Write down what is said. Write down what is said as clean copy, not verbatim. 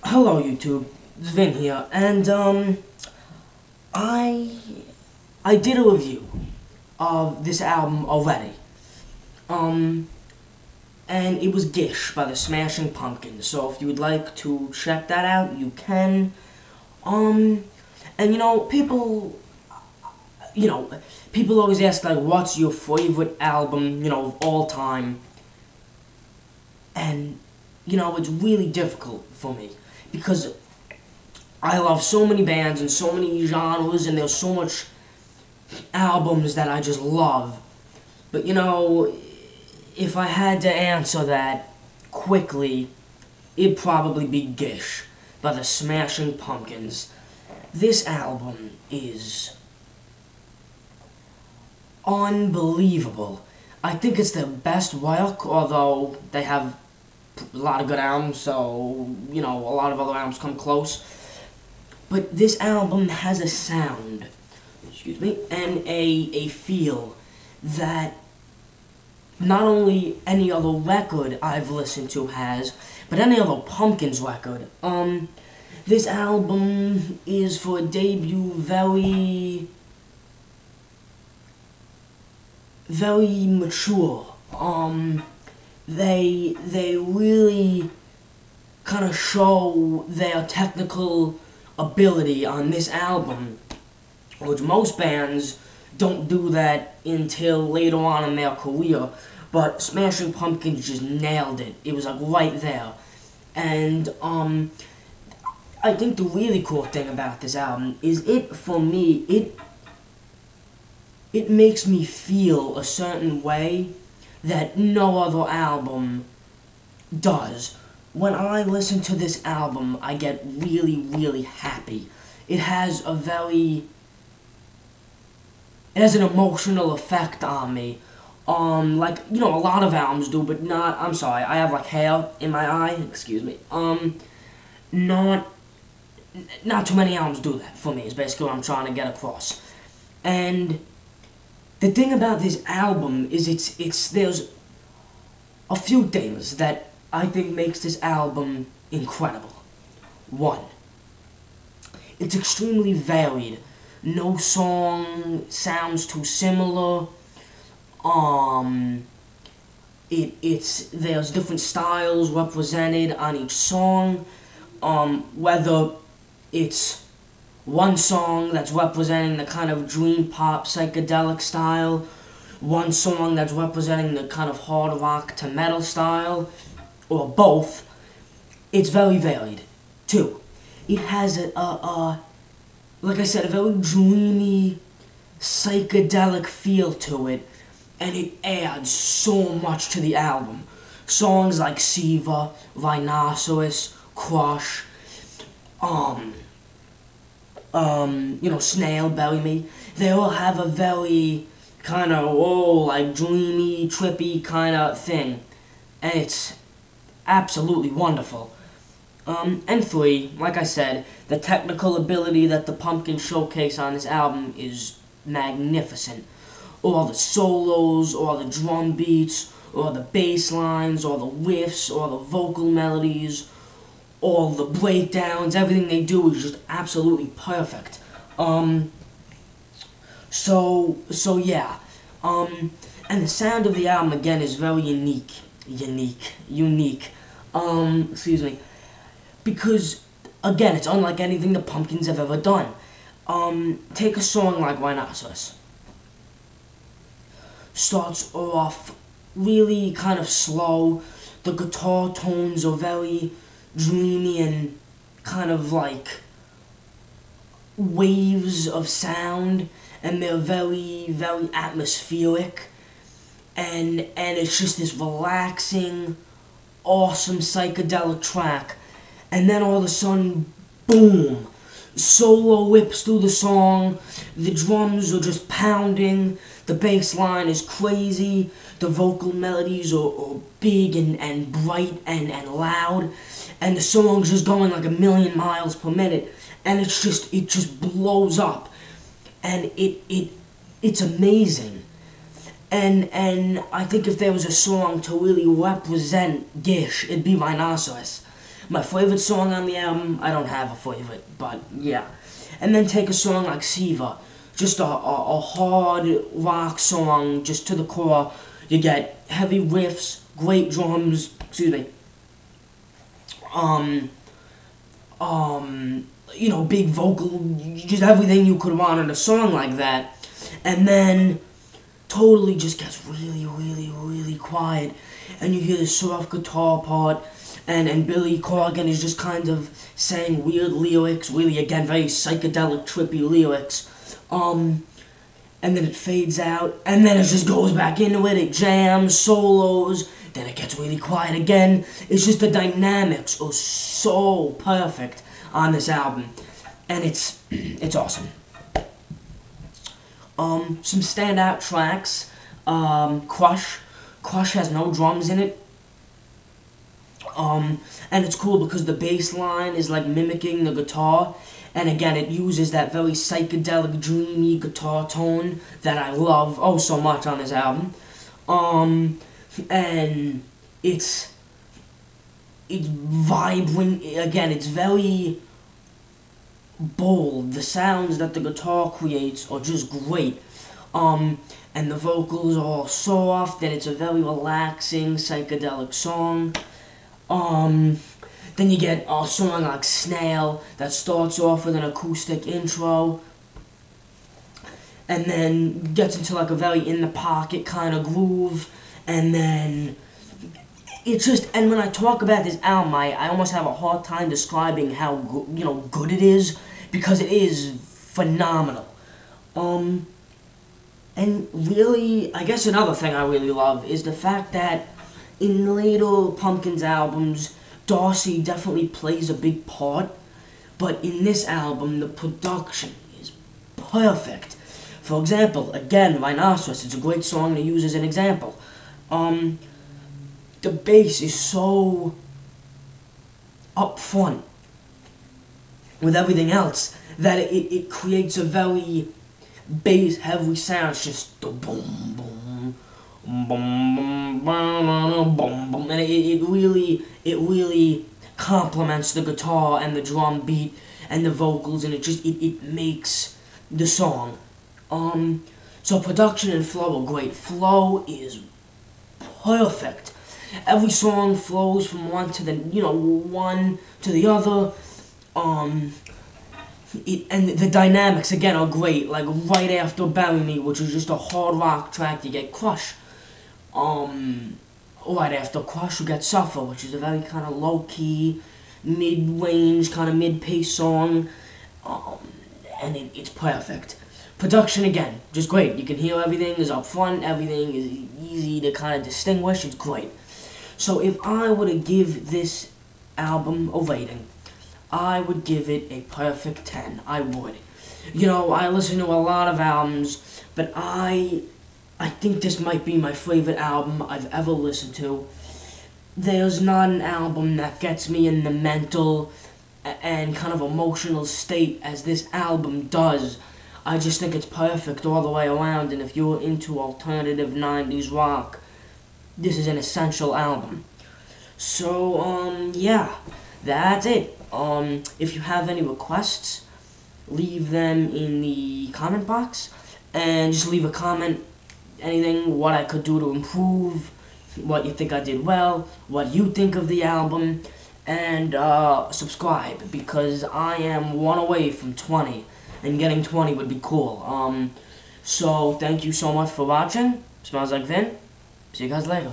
Hello YouTube, it's Vin here, and I did a review of this album already, and it was Gish by the Smashing Pumpkins. So if you would like to check that out, you can. And people always ask like, what's your favorite album, of all time? And it's really difficult for me because I love so many bands and so many genres, and there's so much albums that I just love. But if I had to answer that quickly, it'd probably be Gish by the Smashing Pumpkins. This album is unbelievable. I think it's their best work, although they have a lot of good albums, so, a lot of other albums come close. But this album has a sound, and a feel that not only any other record I've listened to has, but any other Pumpkins record. This album is, for a debut, very mature. They really kind of show their technical ability on this album, which most bands don't do that until later on in their career. But Smashing Pumpkins just nailed it. It was like right there. And I think the really cool thing about this album is for me, it makes me feel a certain way that no other album does. When I listen to this album, I get really, really happy. It has an emotional effect on me. Like, a lot of albums do, but not, I'm sorry, I have like hair in my eye, excuse me. Not too many albums do that for me, is basically what I'm trying to get across. And the thing about this album is there's a few things that I think makes this album incredible. One, it's extremely varied. No song sounds too similar. There's different styles represented on each song. Whether it's one song that's representing the kind of dream pop psychedelic style, one song that's representing the kind of hard rock to metal style, or both. It's very varied. Two, it has like I said, a very dreamy, psychedelic feel to it, and it adds so much to the album. Songs like Siva, Rhinoceros, Crush, Snail, Bury Me, they all have a very kind of, like dreamy, trippy kind of thing. And it's absolutely wonderful. And three, like I said, the technical ability that the Pumpkins showcase on this album is magnificent. All the solos, all the drum beats, all the bass lines, all the riffs, all the vocal melodies, all the breakdowns, everything they do is just absolutely perfect. So yeah. And the sound of the album, again, is very unique. Excuse me. Because, again, it's unlike anything the Pumpkins have ever done. Take a song like Rhinoceros. Starts off really kind of slow. The guitar tones are very dreamy and kind of like waves of sound, and they're very, very atmospheric, and it's just this relaxing, awesome psychedelic track. And then all of a sudden, boom, solo whips through the song, the drums are just pounding, the bass line is crazy, the vocal melodies are big and bright and loud, and the song's just going like 1,000,000 miles per minute, and it just blows up, and it's amazing. And I think if there was a song to really represent Gish, it'd be Rhinoceros. My favorite song on the album, I don't have a favorite, but yeah. And then take a song like Siva, just a hard rock song, just to the core. You get heavy riffs, great drums, excuse me, you know, big vocal, just everything you could want in a song like that. And then totally just gets really, really, really quiet, and you hear the soft guitar part, and Billy Corgan is just kind of saying weird lyrics, really, again, very psychedelic, trippy lyrics, and then it fades out, and then it just goes back into it jams, solos, then it gets really quiet again. It's just the dynamics are so perfect on this album, and it's awesome. Some standout tracks, Crush has no drums in it, and it's cool because the bass line is like mimicking the guitar, and again it uses that very psychedelic, dreamy guitar tone that I love oh so much on this album, and it's vibrant, again it's very bold. The sounds that the guitar creates are just great, and the vocals are soft, and it's a very relaxing psychedelic song. Then you get a song like Snail that starts off with an acoustic intro, and then gets into like a very in the pocket kind of groove, and then it's just, and when I talk about this album, I almost have a hard time describing how good it is, because it is phenomenal. And really, I guess another thing I really love is the fact that in later Pumpkins albums, Darcy definitely plays a big part, but in this album, the production is perfect. For example, again, Rhinoceros, it's a great song to use as an example. The bass is so up front with everything else that it creates a very bass-heavy sound. It's just the boom, boom, boom, boom, boom, boom, boom, and it really complements the guitar and the drum beat and the vocals, and it makes the song. So production and flow are great. Flow is perfect. Every song flows from one to the other. And the dynamics again are great. Like right after "Bury Me," which is just a hard rock track, you get "Crush." Right after "Crush," you get "Suffer," which is a very kind of low key, mid-range, kind of mid-pace song, and it's perfect. Production again, just great. You can hear everything is up front, everything is easy to kind of distinguish. It's great. So if I were to give this album a rating, I would give it a perfect 10. I would. You know, I listen to a lot of albums, but I think this might be my favorite album I've ever listened to. There's not an album that gets me in the mental and kind of emotional state as this album does. I just think it's perfect all the way around, and if you're into alternative 90s rock, this is an essential album. So, yeah, that's it. If you have any requests, leave them in the comment box, and just leave a comment, anything, what I could do to improve, what you think I did well, what you think of the album, and subscribe, because I am one away from 20, and getting 20 would be cool. So thank you so much for watching. Smells like Vin. See you guys later.